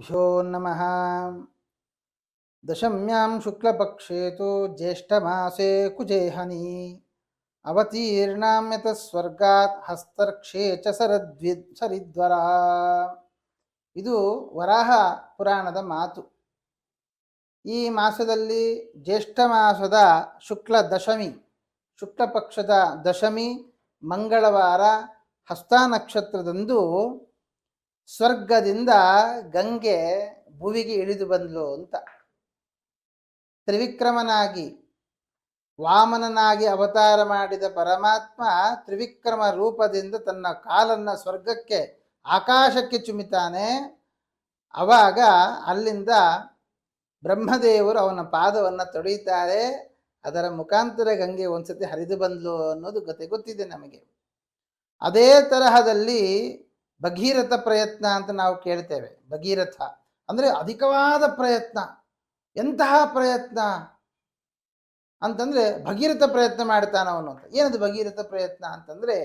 ಗುರುಭ್ಯೋ ನಮಃ. ದಶಮ್ಯಾಂ ಶುಕ್ಲಪಕ್ಷೇ ತು ಜ್ಯೇಷ್ಠಮಾಸೇ ಕುಜೇಹನಿ ಅವತೀರ್ಣಾಂ ಯತಃ ಸ್ವರ್ಗಾತ್ ಹಸ್ತರ್ಕ್ಷೇ ಚ ಸರಿದ್ವರ. ಇದು ವರಾಹ ಪುರಾಣದ ಮಾತು. ಈ ಮಾಸದಲ್ಲಿ ಜ್ಯೇಷ್ಠ ಮಾಸದ ಶುಕ್ಲ ದಶಮಿ, ಶುಕ್ಲ ಪಕ್ಷದ ದಶಮಿ ಮಂಗಳವಾರ ಹಸ್ತ ನಕ್ಷತ್ರದಂದು ಸ್ವರ್ಗದಿಂದ ಗಂಗೆ ಭುವಿಗೆ ಇಳಿದು ಬಂದ್ಲು ಅಂತ. ತ್ರಿವಿಕ್ರಮನಾಗಿ ವಾಮನನಾಗಿ ಅವತಾರ ಮಾಡಿದ ಪರಮಾತ್ಮ ತ್ರಿವಿಕ್ರಮ ರೂಪದಿಂದ ತನ್ನ ಕಾಲನ್ನು ಸ್ವರ್ಗಕ್ಕೆ ಆಕಾಶಕ್ಕೆ ಚುಮಿತಾನೆ. ಆವಾಗ ಅಲ್ಲಿಂದ ಬ್ರಹ್ಮದೇವರು ಅವನ ಪಾದವನ್ನು ತೊಳೆಯುತ್ತಾರೆ. ಅದರ ಮುಖಾಂತರ ಗಂಗೆ ಒಂದ್ಸತಿ ಹರಿದು ಬಂದ್ಲು ಅನ್ನೋದು ಗೊತ್ತಿದೆ ನಮಗೆ. ಅದೇ ತರಹದಲ್ಲಿ ಭಗೀರಥ ಪ್ರಯತ್ನ ಅಂತ ನಾವು ಕೇಳ್ತೇವೆ. ಭಗೀರಥ ಅಂದರೆ ಅಧಿಕವಾದ ಪ್ರಯತ್ನ. ಎಂತಹ ಪ್ರಯತ್ನ ಅಂತಂದರೆ ಭಗೀರಥ ಪ್ರಯತ್ನ ಮಾಡ್ತಾನವನು ಅಂತ. ಏನದು ಭಗೀರಥ ಪ್ರಯತ್ನ ಅಂತಂದರೆ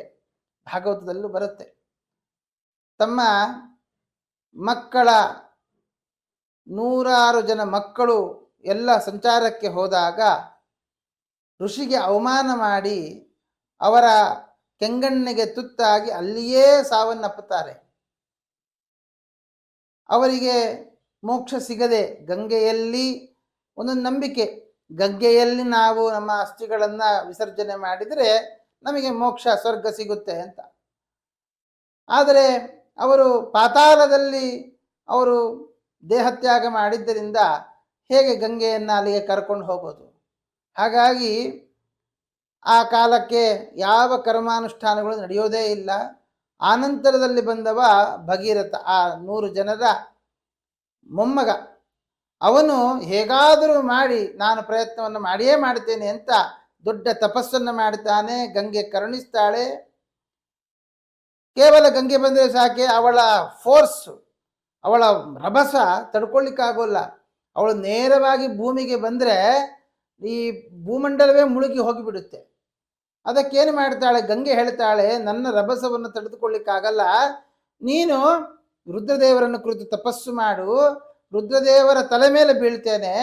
ಭಾಗವತದಲ್ಲೂ ಬರುತ್ತೆ. ತಮ್ಮ ಮಕ್ಕಳ 100 ಜನ ಮಕ್ಕಳು ಎಲ್ಲ ಸಂಚಾರಕ್ಕೆ ಹೋದಾಗ ಋಷಿಗೆ ಅವಮಾನ ಮಾಡಿ ಅವರ ಕೆಂಗಣ್ಣಿಗೆ ತುತ್ತಾಗಿ ಅಲ್ಲಿಯೇ ಸಾವನ್ನಪ್ಪುತ್ತಾರೆ. ಅವರಿಗೆ ಮೋಕ್ಷ ಸಿಗದೆ ಗಂಗೆಯಲ್ಲಿ ಒಂದು ನಂಬಿಕೆ, ಗಂಗೆಯಲ್ಲಿ ನಾವು ನಮ್ಮ ಅಸ್ಥಿಗಳನ್ನು ವಿಸರ್ಜನೆ ಮಾಡಿದರೆ ನಮಗೆ ಮೋಕ್ಷ ಸ್ವರ್ಗ ಸಿಗುತ್ತೆ ಅಂತ. ಆದರೆ ಅವರು ಪಾತಾಳದಲ್ಲಿ ಅವರು ದೇಹತ್ಯಾಗ ಮಾಡಿದ್ದರಿಂದ ಹೇಗೆ ಗಂಗೆಯನ್ನು ಅಲ್ಲಿಗೆ ಕರ್ಕೊಂಡು ಹೋಗೋದು? ಹಾಗಾಗಿ ಆ ಕಾಲಕ್ಕೆ ಯಾವ ಕರ್ಮಾನುಷ್ಠಾನಗಳು ನಡೆಯೋದೇ ಇಲ್ಲ. ಆನಂತರದಲ್ಲಿ ಬಂದವ ಭಗೀರಥ, ಆ 100 ಜನರ ಮೊಮ್ಮಗ. ಅವನು ಹೇಗಾದರೂ ಮಾಡಿ ನಾನು ಪ್ರಯತ್ನವನ್ನು ಮಾಡಿಯೇ ಮಾಡ್ತೇನೆ ಅಂತ ದೊಡ್ಡ ತಪಸ್ಸನ್ನು ಮಾಡ್ತಾನೆ. ಗಂಗೆ ಕರುಣಿಸ್ತಾಳೆ. ಕೇವಲ ಗಂಗೆ ಬಂದರೆ ಸಾಕೆ, ಅವಳ ಫೋರ್ಸ್, ಅವಳ ರಭಸ ತಡ್ಕೊಳ್ಳಿಕ್ಕಾಗೋಲ್ಲ. ಅವಳು ನೇರವಾಗಿ ಭೂಮಿಗೆ ಬಂದರೆ ಈ ಭೂಮಂಡಲವೇ ಮುಳುಗಿ ಹೋಗಿಬಿಡುತ್ತೆ. ಅದಕ್ಕೇನು ಮಾಡ್ತಾಳೆ ಗಂಗೆ? ಹೇಳ್ತಾಳೆ, ನನ್ನ ರಭಸವನ್ನು ತಡೆದುಕೊಳ್ಳಿಕ್ಕಾಗಲ್ಲ, ನೀನು ರುದ್ರದೇವರನ್ನು ಕುರಿತು ತಪಸ್ಸು ಮಾಡು, ರುದ್ರದೇವರ ತಲೆ ಮೇಲೆ ಬೀಳ್ತೇನೆ,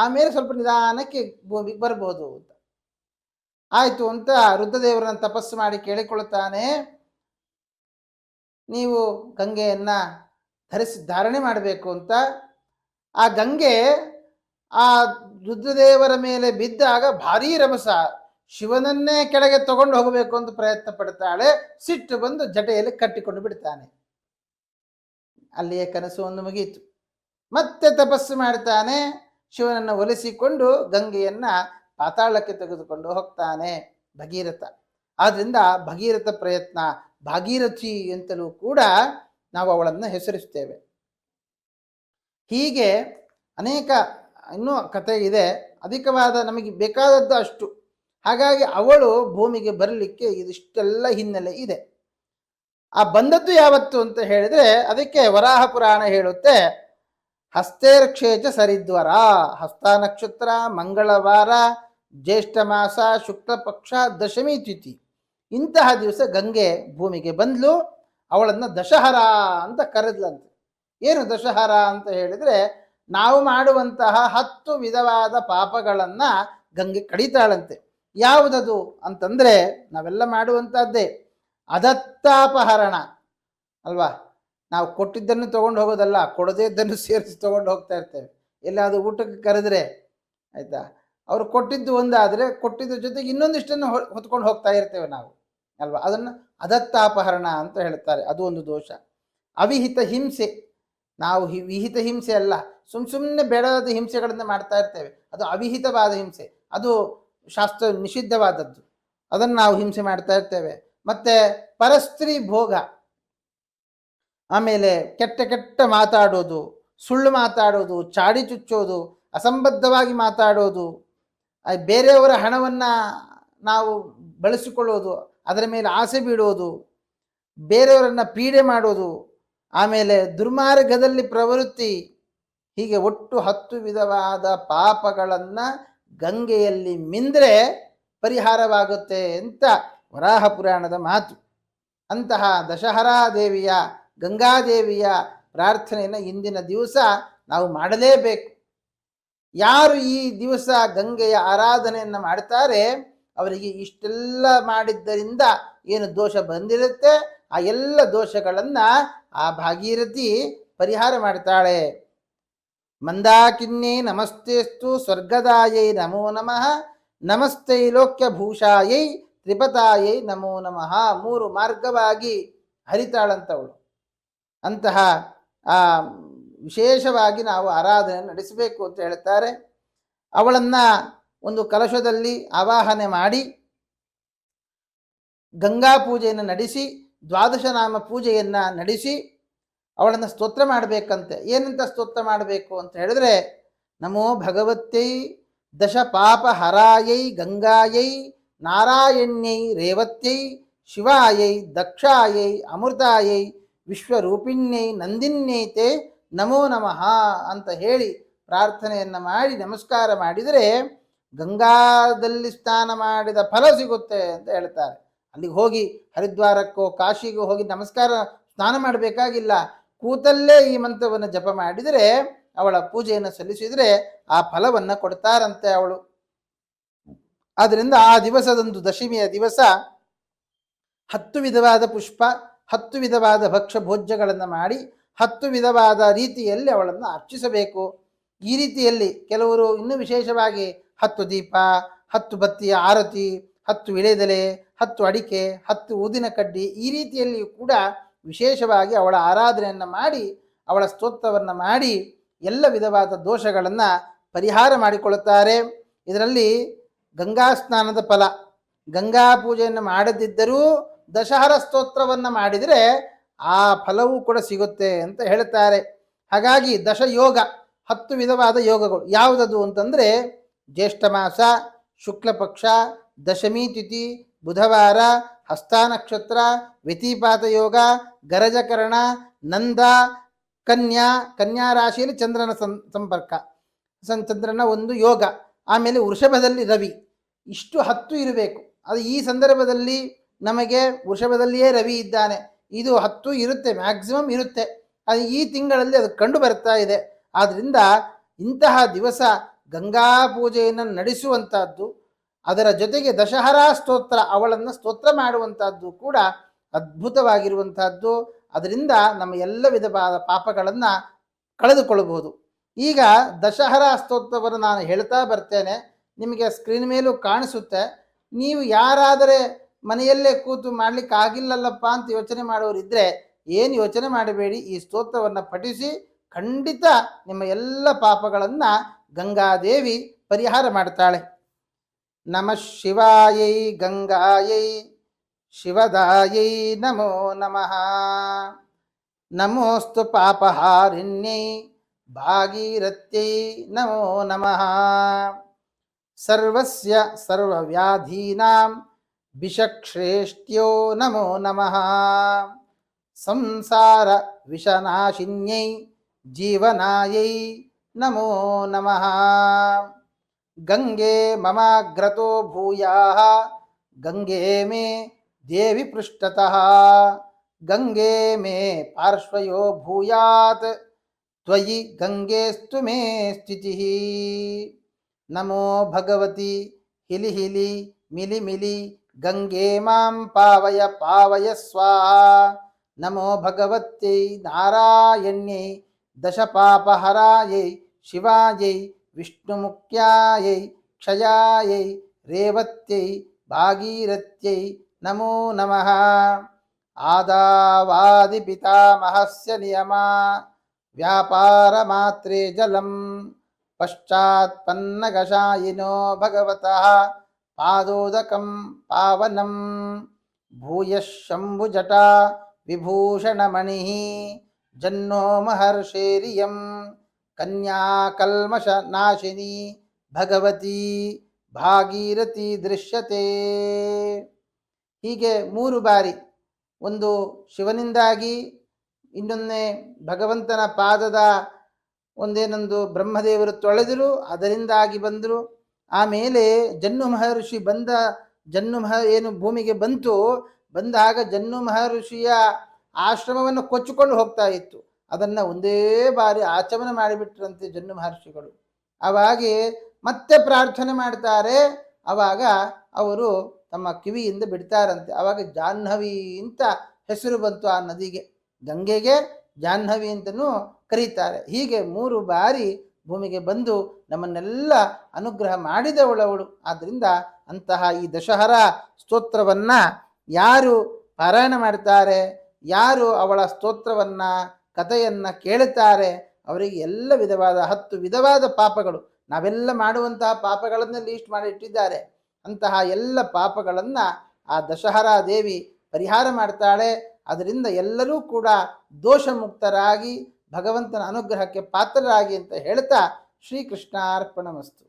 ಆಮೇಲೆ ಸ್ವಲ್ಪ ನಿಧಾನಕ್ಕೆ ಭೂಮಿಗೆ ಬರ್ಬೋದು ಅಂತ. ಆಯಿತು ಅಂತ ರುದ್ರದೇವರನ್ನು ತಪಸ್ಸು ಮಾಡಿ ಕೇಳಿಕೊಳ್ತಾನೆ. ನೀವು ಗಂಗೆಯನ್ನು ಧಾರಣೆ ಮಾಡಬೇಕು ಅಂತ. ಆ ಗಂಗೆ ಆ ರುದ್ರದೇವರ ಮೇಲೆ ಬಿದ್ದಾಗ ಭಾರೀ ರಭಸ, ಶಿವನನ್ನೇ ಕೆಳಗೆ ತಗೊಂಡು ಹೋಗಬೇಕು ಅಂತ ಪ್ರಯತ್ನ ಪಡ್ತಾಳೆ. ಸಿಟ್ಟು ಬಂದು ಜಟೆಯಲ್ಲಿ ಕಟ್ಟಿಕೊಂಡು ಬಿಡ್ತಾನೆ. ಅಲ್ಲಿಯೇ ಕನಸು ಒಂದು ಮುಗಿಯಿತು. ಮತ್ತೆ ತಪಸ್ಸು ಮಾಡ್ತಾನೆ. ಶಿವನನ್ನು ಒಲಿಸಿಕೊಂಡು ಗಂಗೆಯನ್ನು ಪಾತಾಳಕ್ಕೆ ತೆಗೆದುಕೊಂಡು ಹೋಗ್ತಾನೆ ಭಗೀರಥ. ಆದ್ದರಿಂದ ಭಗೀರಥ ಪ್ರಯತ್ನ, ಭಾಗೀರಥಿ ಅಂತಲೂ ಕೂಡ ನಾವು ಅವಳನ್ನು ಹೆಸರಿಸ್ತೇವೆ. ಹೀಗೆ ಅನೇಕ ಇನ್ನೂ ಕಥೆ ಇದೆ. ಅಧಿಕವಾದ ನಮಗೆ ಬೇಕಾದದ್ದು ಅಷ್ಟು. ಹಾಗಾಗಿ ಅವಳು ಭೂಮಿಗೆ ಬರಲಿಕ್ಕೆ ಇದಿಷ್ಟೆಲ್ಲ ಹಿನ್ನೆಲೆ ಇದೆ. ಆ ಬಂದದ್ದು ಯಾವತ್ತು ಅಂತ ಹೇಳಿದರೆ ಅದಕ್ಕೆ ವರಾಹ ಪುರಾಣ ಹೇಳುತ್ತೆ, ಹಸ್ತೇರ್ಕ್ಷೇಚ ಸರಿದ್ವರ. ಹಸ್ತ ನಕ್ಷತ್ರ ಮಂಗಳವಾರ, ಜ್ಯೇಷ್ಠ ಮಾಸ, ಶುಕ್ಲ ಪಕ್ಷ, ದಶಮಿ ತಿಥಿ. ಇಂತಹ ದಿವಸ ಗಂಗೆ ಭೂಮಿಗೆ ಬಂದ್ಲು. ಅವಳನ್ನು ದಶಹರ ಅಂತ ಕರೆದ್ಲಂತೆ. ಏನು ದಶಹರ ಅಂತ ಹೇಳಿದರೆ, ನಾವು ಮಾಡುವಂತಹ 10 ವಿಧವಾದ ಪಾಪಗಳನ್ನು ಗಂಗೆ ಕಡಿತಾಳಂತೆ. ಯಾವುದದು ಅಂತಂದರೆ ನಾವೆಲ್ಲ ಮಾಡುವಂಥದ್ದೇ ಅದತ್ತಾಪಹರಣ ಅಲ್ವಾ. ನಾವು ಕೊಟ್ಟಿದ್ದನ್ನು ತೊಗೊಂಡು ಹೋಗೋದಲ್ಲ, ಕೊಡದೇ ಇದ್ದನ್ನು ಸೇರಿಸಿ ತೊಗೊಂಡು ಹೋಗ್ತಾ ಇರ್ತೇವೆ. ಎಲ್ಲಾದರೂ ಊಟಕ್ಕೆ ಕರೆದ್ರೆ ಆಯಿತಾ, ಅವರು ಕೊಟ್ಟಿದ್ದು ಒಂದಾದರೆ ಕೊಟ್ಟಿದ್ದ ಜೊತೆಗೆ ಇನ್ನೊಂದಿಷ್ಟನ್ನು ಹೊತ್ಕೊಂಡು ಹೋಗ್ತಾ ಇರ್ತೇವೆ ನಾವು ಅಲ್ವಾ. ಅದನ್ನು ಅದತ್ತಾಪಹರಣ ಅಂತ ಹೇಳ್ತಾರೆ. ಅದು ಒಂದು ದೋಷ. ಅವಿಹಿತ ಹಿಂಸೆ, ನಾವು ವಿಹಿತ ಹಿಂಸೆ ಅಲ್ಲ, ಸುಮ್ಮನೆ ಬೇಡವಾದ ಹಿಂಸೆಗಳನ್ನು ಮಾಡ್ತಾ ಇರ್ತೇವೆ. ಅದು ಅವಿಹಿತವಾದ ಹಿಂಸೆ, ಅದು ಶಾಸ್ತ್ರ ನಿಷಿದ್ಧವಾದದ್ದು. ಅದನ್ನು ನಾವು ಹಿಂಸೆ ಮಾಡ್ತಾ ಇರ್ತೇವೆ. ಮತ್ತು ಪರಸ್ತ್ರೀ ಭೋಗ, ಆಮೇಲೆ ಕೆಟ್ಟ ಮಾತಾಡೋದು, ಸುಳ್ಳು ಮಾತಾಡೋದು, ಚಾಡಿ ಚುಚ್ಚೋದು, ಅಸಂಬದ್ಧವಾಗಿ ಮಾತಾಡೋದು, ಬೇರೆಯವರ ಹಣವನ್ನು ನಾವು ಬಳಸಿಕೊಳ್ಳೋದು, ಅದರ ಮೇಲೆ ಆಸೆ ಬೀಳೋದು, ಬೇರೆಯವರನ್ನು ಪೀಡೆ ಮಾಡೋದು, ಆಮೇಲೆ ದುರ್ಮಾರ್ಗದಲ್ಲಿ ಪ್ರವೃತ್ತಿ. ಹೀಗೆ ಒಟ್ಟು 10 ವಿಧವಾದ ಪಾಪಗಳನ್ನು ಗಂಗೆಯಲ್ಲಿ ಮಿಂದರೆ ಪರಿಹಾರವಾಗುತ್ತೆ ಅಂತ ವರಾಹ ಪುರಾಣದ ಮಾತು. ಅಂತಹ ದಶಹರಾ ದೇವಿಯ, ಗಂಗಾದೇವಿಯ ಪ್ರಾರ್ಥನೆಯನ್ನು ಇಂದಿನ ದಿವಸ ನಾವು ಮಾಡಲೇಬೇಕು. ಯಾರು ಈ ದಿವಸ ಗಂಗೆಯ ಆರಾಧನೆಯನ್ನು ಮಾಡ್ತಾರೆ ಅವರಿಗೆ ಇಷ್ಟೆಲ್ಲ ಮಾಡಿದ್ದರಿಂದ ಏನು ದೋಷ ಬಂದಿರುತ್ತೆ ಆ ಎಲ್ಲ ದೋಷಗಳನ್ನ ಆ ಭಾಗೀರಥಿ ಪರಿಹಾರ ಮಾಡ್ತಾಳೆ. ಮಂದಾಕಿನ್ಯೈ ನಮಸ್ತೇಸ್ತು ಸ್ವರ್ಗದಾಯೈ ನಮೋ ನಮಃ ನಮಸ್ತೈಲೋಕ್ಯ ಭೂಷಾಯೈ ತ್ರಿಪತಾಯೈ ನಮೋ ನಮಃ. 3 ಮಾರ್ಗವಾಗಿ ಹರಿತಾಳಂತವಳು. ಅಂತಹ ಆ ವಿಶೇಷವಾಗಿ ನಾವು ಆರಾಧನೆ ನಡೆಸಬೇಕು ಅಂತ ಹೇಳ್ತಾರೆ. ಅವಳನ್ನ ಒಂದು ಕಲಶದಲ್ಲಿ ಆವಾಹನೆ ಮಾಡಿ ಗಂಗಾ ಪೂಜೆಯನ್ನು ನಡೆಸಿ ದ್ವಾದಶನಾಮ ಪೂಜೆಯನ್ನ ನಡೆಸಿ ಅವಳನ್ನು ಸ್ತೋತ್ರ ಮಾಡಬೇಕಂತೆ. ಏನಂತ ಸ್ತೋತ್ರ ಮಾಡಬೇಕು ಅಂತ ಹೇಳಿದ್ರೆ, ನಮೋ ಭಗವತ್ಯೈ ದಶ ಪಾಪ ಹರಾಯೈ ಗಂಗಾಯೈ ನಾರಾಯಣ್ಯೈ ರೇವತ್ಯೈ ಶಿವಾಯೈ ದಕ್ಷಾಯೈ ಅಮೃತಾಯೈ ವಿಶ್ವರೂಪಿಣ್ಯೈ ನಂದಿನ್ಯೈತೆ ನಮೋ ನಮಃ ಅಂತ ಹೇಳಿ ಪ್ರಾರ್ಥನೆಯನ್ನು ಮಾಡಿ ನಮಸ್ಕಾರ ಮಾಡಿದರೆ ಗಂಗಾದಲ್ಲಿ ಸ್ನಾನ ಮಾಡಿದ ಫಲ ಸಿಗುತ್ತೆ ಅಂತ ಹೇಳ್ತಾರೆ. ಅಲ್ಲಿಗೆ ಹೋಗಿ ಹರಿದ್ವಾರಕ್ಕೋ ಕಾಶಿಗೂ ಹೋಗಿ ನಮಸ್ಕಾರ ಸ್ನಾನ ಮಾಡಬೇಕಾಗಿಲ್ಲ. ಕೂತಲ್ಲೇ ಈ ಮಂತ್ರವನ್ನು ಜಪ ಮಾಡಿದರೆ ಅವಳ ಪೂಜೆಯನ್ನು ಸಲ್ಲಿಸಿದರೆ ಆ ಫಲವನ್ನು ಕೊಡ್ತಾರಂತೆ ಅವಳು. ಆದ್ದರಿಂದ ಆ ದಿವಸದಂದು ದಶಮಿಯ ದಿವಸ 10 ವಿಧವಾದ ಪುಷ್ಪ 10 ವಿಧವಾದ ಭಕ್ಷ್ಯ ಭೋಜ್ಯಗಳನ್ನು ಮಾಡಿ 10 ವಿಧವಾದ ರೀತಿಯಲ್ಲಿ ಅವಳನ್ನು ಅರ್ಚಿಸಬೇಕು. ಈ ರೀತಿಯಲ್ಲಿ ಕೆಲವರು ಇನ್ನೂ ವಿಶೇಷವಾಗಿ 10 ದೀಪ 10 ಬತ್ತಿಯ ಆರತಿ 10 ವಿಳೆದೆಲೆ 10 ಅಡಿಕೆ 10 ಊದಿನ ಕಡ್ಡಿ ಈ ರೀತಿಯಲ್ಲಿ ಕೂಡ ವಿಶೇಷವಾಗಿ ಅವಳ ಆರಾಧನೆಯನ್ನು ಮಾಡಿ ಅವಳ ಸ್ತೋತ್ರವನ್ನು ಮಾಡಿ ಎಲ್ಲ ವಿಧವಾದ ದೋಷಗಳನ್ನು ಪರಿಹಾರ ಮಾಡಿಕೊಳ್ಳುತ್ತಾರೆ. ಇದರಲ್ಲಿ ಗಂಗಾ ಸ್ನಾನದ ಫಲ, ಗಂಗಾ ಪೂಜೆಯನ್ನು ಮಾಡದಿದ್ದರೂ ದಶಹರ ಸ್ತೋತ್ರವನ್ನು ಮಾಡಿದರೆ ಆ ಫಲವೂ ಕೂಡ ಸಿಗುತ್ತೆ ಅಂತ ಹೇಳ್ತಾರೆ. ಹಾಗಾಗಿ ದಶಯೋಗ 10 ವಿಧವಾದ ಯೋಗಗಳು ಯಾವುದದು ಅಂತಂದರೆ ಜ್ಯೇಷ್ಠ ಮಾಸ, ಶುಕ್ಲ ಪಕ್ಷ, ದಶಮಿ ತಿಥಿ, ಬುಧವಾರ, ಹಸ್ತ ನಕ್ಷತ್ರ, ವ್ಯತಿಪಾತ ಯೋಗ, ಗರಜಕರಣ, ನಂದ, ಕನ್ಯಾ ರಾಶಿಯಲ್ಲಿ ಚಂದ್ರನ ಸಂಪರ್ಕ, ಚಂದ್ರನ ಒಂದು ಯೋಗ, ಆಮೇಲೆ ವೃಷಭದಲ್ಲಿ ರವಿ, ಇಷ್ಟು 10 ಇರಬೇಕು. ಅದು ಈ ಸಂದರ್ಭದಲ್ಲಿ ನಮಗೆ ವೃಷಭದಲ್ಲಿಯೇ ರವಿ ಇದ್ದಾನೆ, ಇದು 10 ಇರುತ್ತೆ, ಮ್ಯಾಕ್ಸಿಮಮ್ ಇರುತ್ತೆ. ಅದು ಈ ತಿಂಗಳಲ್ಲಿ ಅದು ಕಂಡು ಬರ್ತಾ ಇದೆ. ಆದ್ದರಿಂದ ಇಂತಹ ದಿವಸ ಗಂಗಾ ಪೂಜೆಯನ್ನು ನಡೆಸುವಂತಹದ್ದು, ಅದರ ಜೊತೆಗೆ ದಶಹರಾ ಸ್ತೋತ್ರ ಅವಳನ್ನು ಸ್ತೋತ್ರ ಮಾಡುವಂತಹದ್ದು ಕೂಡ ಅದ್ಭುತವಾಗಿರುವಂತಹದ್ದು. ಅದರಿಂದ ನಮ್ಮ ಎಲ್ಲ ವಿಧವಾದ ಪಾಪಗಳನ್ನು ಕಳೆದುಕೊಳ್ಳಬಹುದು. ಈಗ ದಶಹರಾ ಸ್ತೋತ್ರವನ್ನು ನಾನು ಹೇಳ್ತಾ ಬರ್ತೇನೆ, ನಿಮಗೆ ಸ್ಕ್ರೀನ್ ಮೇಲೂ ಕಾಣಿಸುತ್ತೆ. ನೀವು ಯಾರಾದರೆ ಮನೆಯಲ್ಲೇ ಕೂತು ಮಾಡ್ಲಿಕ್ಕೆ ಆಗಿಲ್ಲಲ್ಲಪ್ಪ ಅಂತ ಯೋಚನೆ ಮಾಡೋರಿದ್ರೆ ಏನು ಯೋಚನೆ ಮಾಡಬೇಡಿ, ಈ ಸ್ತೋತ್ರವನ್ನು ಪಠಿಸಿ ಖಂಡಿತ ನಿಮ್ಮ ಎಲ್ಲ ಪಾಪಗಳನ್ನು ಗಂಗಾದೇವಿ ಪರಿಹಾರ ಮಾಡ್ತಾಳೆ. ನಮಃ ಶಿವಾಯೈ ಗಂಗಾಯೈ ಶಿವದಾಯೈ ನಮೋ ನಮಃ. ನಮೋಸ್ತು ಪಾಪಹಾರಿಣ್ಯೈ ಭಾಗೀರಥ್ಯೈ ನಮೋ ನಮಃ. ಸರ್ವಸ್ಯ ಸರ್ವವ್ಯಾಧೀನಾಂ ವಿಷಶ್ರೇಷ್ಠ್ಯೋ ನಮೋ ನಮಃ. ಸಂಸಾರ ವಿಷನಾಶಿನ್ಯೈ ಜೀವನಾಯೈ ನಮೋ ನಮಃ. ಗಂಗೆ ಮಮಾಗ್ರತೋ ಭೂಯಾಃ ಗಂಗೆ ಮೇ ದೇವಿ ಪೃಷ್ಠತಃ. ಗಂಗೆ ಮೇ ಪಾರ್ಶ್ವಯೋ ಭೂಯಾತ್ ತ್ವಯಿ ಗಂಗೆಸ್ತು ಮೇ ಸ್ಥಿತಿಃ. ನಮೋ ಭಗವತಿ ಹಿಲಿ ಹಿಲಿ ಮಿಲಿ ಮಿಲಿ ಗಂಗೆ ಮಾಂ ಪಾವಯ ಪಾವಯ ಸ್ವಾಹಾ. ನಮೋ ಭಗವತ್ಯೈ ನಾರಾಯಣ್ಯೈ ದಶಪಾಪಹರಾಯೈ ಶಿವಾಯೈ ವಿಷ್ಣುಮುಖ್ಯಾಯೈ ಕ್ಷಯಾಯೈ ರೇವತ್ಯೈ ಭಾಗೀರಥ್ಯೈ ನಮೋ ನಮಃ. ಆದಾವಾದಿ ಪಿತಾಮಹಸ್ಯ ನಿಯಮ ವ್ಯಾಪಾರ ಮಾತ್ರೇ ಜಲಂ ಪಶ್ಚಾತ್ ಪನ್ನಗಶಾಯಿನೋ ಭಗವತಃ ಪಾದೋದಕಂ ಪಾವನಂ. ಭೂಯಃ ಶಂಭುಜಟಾ ವಿಭೂಷಣಮಣಿಃ ಜನ್ನೋ ಮಹರ್ಷೇರಿಯಂ ಕನ್ಯಾಕಲ್ಮಷ ನಾಶಿನಿ ಭಗವತಿ ಭಾಗೀರಥಿ ದೃಶ್ಯತೆ. ಹೀಗೆ 3 ಬಾರಿ, ಒಂದು ಶಿವನಿಂದಾಗಿ, ಇನ್ನೊಂದೇ ಭಗವಂತನ ಪಾದದ ಒಂದೇನೊಂದು ಬ್ರಹ್ಮದೇವರು ತೊಳೆದರು, ಅದರಿಂದಾಗಿ ಬಂದರು. ಆಮೇಲೆ ಜನ್ನು ಮಹರ್ಷಿ ಏನು ಭೂಮಿಗೆ ಬಂದಾಗ ಜನ್ನು ಮಹರ್ಷಿಯ ಆಶ್ರಮವನ್ನು ಕೊಚ್ಚಿಕೊಂಡು ಹೋಗ್ತಾ ಇತ್ತು. ಅದನ್ನು ಒಂದೇ ಬಾರಿ ಆಚಮನ ಮಾಡಿಬಿಟ್ರಂತೆ ಜನ್ಮ ಮಹರ್ಷಿಗಳು. ಅವಾಗಿ ಮತ್ತೆ ಪ್ರಾರ್ಥನೆ ಮಾಡ್ತಾರೆ. ಅವಾಗ ಅವರು ತಮ್ಮ ಕಿವಿಯಿಂದ ಬಿಡ್ತಾರಂತೆ. ಅವಾಗ ಜಾಹ್ನವಿ ಅಂತ ಹೆಸರು ಬಂತು ಆ ನದಿಗೆ. ಗಂಗೆಗೆ ಜಾಹ್ನವಿ ಅಂತನೂ ಕರೀತಾರೆ. ಹೀಗೆ 3 ಬಾರಿ ಭೂಮಿಗೆ ಬಂದು ನಮ್ಮನ್ನೆಲ್ಲ ಅನುಗ್ರಹ ಮಾಡಿದವಳವಳು. ಆದ್ದರಿಂದ ಅಂತಹ ಈ ದಶಹರ ಸ್ತೋತ್ರವನ್ನ ಯಾರು ಪಾರಾಯಣ ಮಾಡ್ತಾರೆ, ಯಾರು ಅವಳ ಸ್ತೋತ್ರವನ್ನ ಕಥೆಯನ್ನ ಕೇಳುತ್ತಾರೆ, ಅವರಿಗೆ ಎಲ್ಲ ವಿಧವಾದ 10 ವಿಧವಾದ ಪಾಪಗಳು, ನಾವೆಲ್ಲ ಮಾಡುವಂತಹ ಪಾಪಗಳನ್ನೇ ಲೀಸ್ಟ್ ಮಾಡಿ ಇಟ್ಟಿದ್ದಾರೆ. ಅಂತಹ ಎಲ್ಲ ಪಾಪಗಳನ್ನ ಆ ದಶಹರಾ ದೇವಿ ಪರಿಹಾರ ಮಾಡ್ತಾಳೆ. ಅದರಿಂದ ಎಲ್ಲರೂ ಕೂಡ ದೋಷ ಮುಕ್ತರಾಗಿ ಭಗವಂತನ ಅನುಗ್ರಹಕ್ಕೆ ಪಾತ್ರರಾಗಿ ಅಂತ ಹೇಳ್ತಾ ಶ್ರೀಕೃಷ್ಣಾರ್ಪಣಮಸ್ತು.